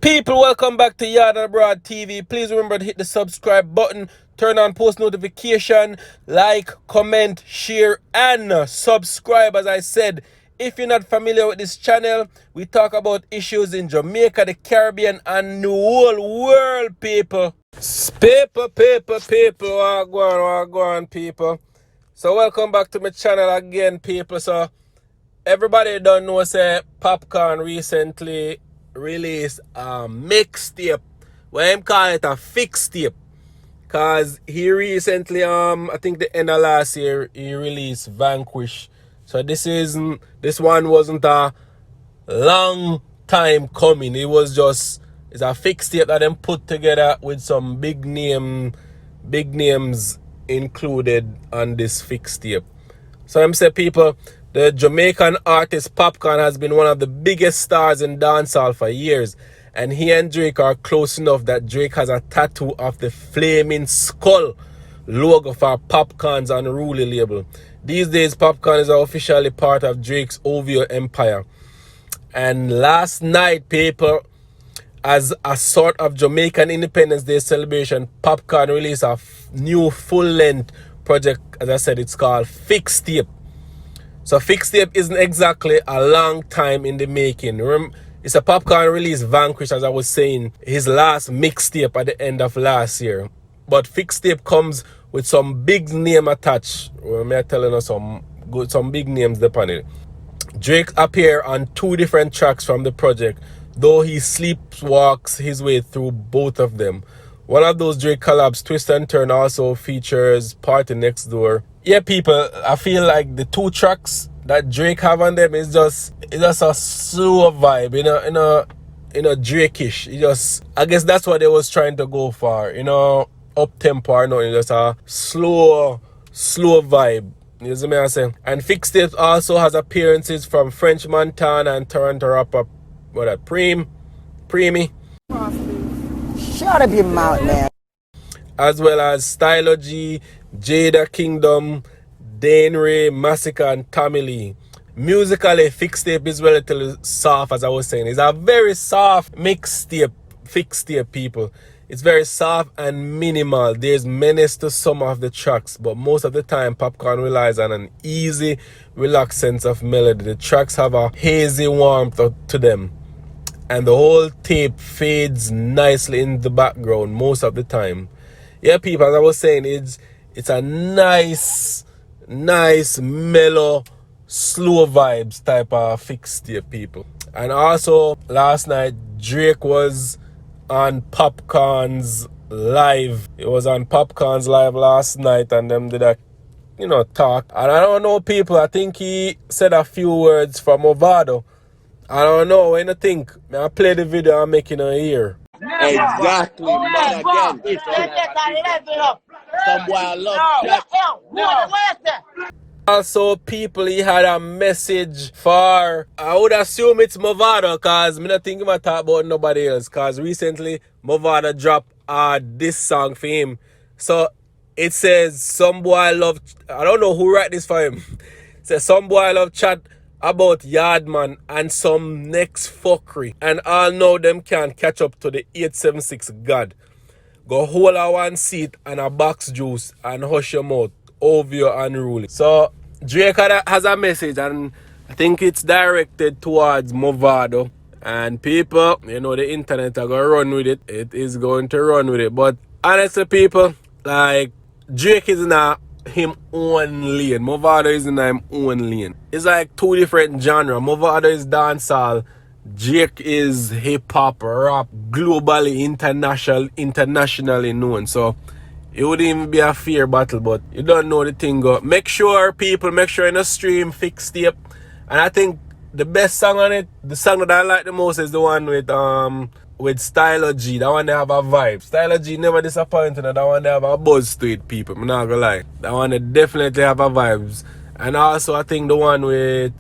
People, welcome back to Yard and Abroad TV. Please remember to hit the subscribe button, turn on post notification, like, comment, share, and subscribe. As I said, if you're not familiar with this channel, we talk about issues in Jamaica, the Caribbean, and the whole world, people. People, wagwan, people. So welcome back to my channel again, people. So everybody don't know, say Popcaan recently released a mixtape. Well, I'm calling it a fixtape. Cause he recently, I think the end of last year, he released Vanquish. So this one wasn't a long time coming. It's a fixtape that them put together with some big names included on this fixtape. So I'm saying, people, the Jamaican artist Popcaan has been one of the biggest stars in dancehall for years. And he and Drake are close enough that Drake has a tattoo of the flaming skull logo for Popcaan's Unruly label. These days, Popcaan is officially part of Drake's OVO empire. And last night, people, as a sort of Jamaican Independence Day celebration, Popcaan released a new full-length project. As I said, it's called Fixtape. So Fixtape isn't exactly a long time in the making. It's a Popcaan release Vanquish, as I was saying, his last mixtape at the end of last year. But Fixtape comes with some big name attached. I'm telling us some big names upon it. Drake appear on 2 different tracks from the project, though he sleepwalks his way through both of them. One of those Drake collabs, Twist and Turn, also features Party Next Door. Yeah, people, I feel like the 2 tracks that Drake have on them is just a slow vibe, in a Drake-ish. I guess that's what they was trying to go for, up tempo or nothing, just a slow vibe. You see me I say? And Fixtape also has appearances from French Montana and Toronto rapper, Preemy. Shut up your mouth, man. As well as Stylo G, Jada Kingdom, Dane Ray, Massacre, and Tommy Lee. Musically, Fixtape is relatively soft, as I was saying. It's a very soft mixtape, Fixtape, people. It's very soft and minimal. There's menace to some of the tracks, but most of the time, Popcaan relies on an easy, relaxed sense of melody. The tracks have a hazy warmth to them, and the whole tape fades nicely in the background most of the time. Yeah, people, as I was saying, it's a nice, mellow, slow vibes type of fixtape, people. And also, last night, Drake was on Popcaan's live. It was on Popcaan's live last night, and them did a, talk. And I don't know, people, I think he said a few words from Ovado. I don't know, what do you think? May I play the video and make it hear? Exactly, man, again. Some boy I love chat. Also, people, he had a message for, I would assume it's Movado, because I don't think he talk about nobody else, because recently Movado dropped this song for him. So it says, some boy love, I don't know who write this for him. It says, some boy love chat about Yardman and some next fuckery, and all know them can't catch up to the 876 God. Go hold a one seat and a box juice and hush your mouth. OVO Unruly. So Drake has a message, and I think it's directed towards Movado. And people, the internet are going to run with it. It is going to run with it. But honestly, people, like, Drake is in him own lane. Movado is in him own lane. It's like 2 different genres. Movado is dancehall. Drake is hip-hop, rap, globally, internationally known. So it wouldn't even be a fair battle, but you don't know the thing. Make sure in the stream Fixtape. And I think the best song on it, the song that I like the most, is the one with Stylo G. That one they have a vibe. Stylo G never disappointed. That one they have a buzz to it, people. I'm not gonna lie. That one they definitely have a vibes. And also I think the one with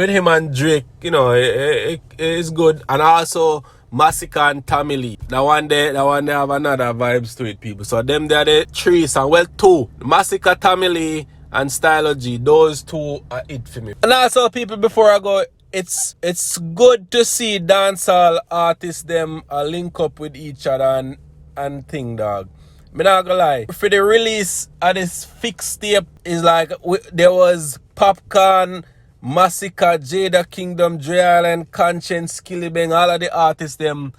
him and Drake, it is good. And also Massacre and Tommy Lee. That one they have another vibes to it, people. So them they are the 3 songs. Well, 2. Massacre, Tommy Lee, and Stylo G. Those 2 are it for me. And also, people, before I go it's good to see dancehall artists them link up with each other and thing, dog. Me not gonna lie. For the release of this Fixtape is like there was Popcaan, Massacre, Jada Kingdom, Dre Island, Conscience, Skillibeng, all of the artists them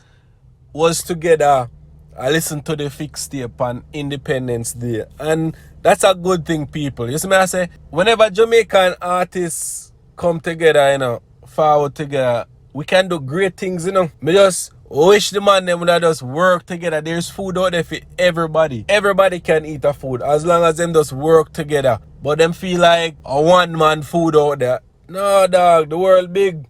was together. I listened to the Fixtape on Independence Day, and that's a good thing, people. You see me, I say, whenever Jamaican artists come together, forward together, we can do great things, Me just wish the man them would just work together. There's food out there for everybody. Everybody can eat a food as long as them just work together. But them feel like a one-man food out there. No, dog, the world big.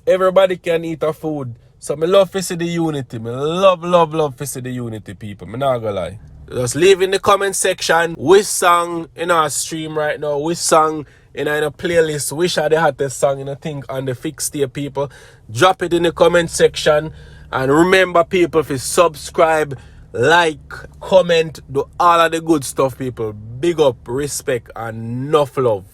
Everybody can eat a food. So me love to see the unity. Me love to see the unity, people. Me not gonna lie. Just leave in the comment section which song in our stream right now, which song in a playlist, which are the hottest song in a thing on the Fixtape, people. Drop it in the comment section. And remember, people, to subscribe, like, comment, do all of the good stuff, people. Big up, respect, and enough love.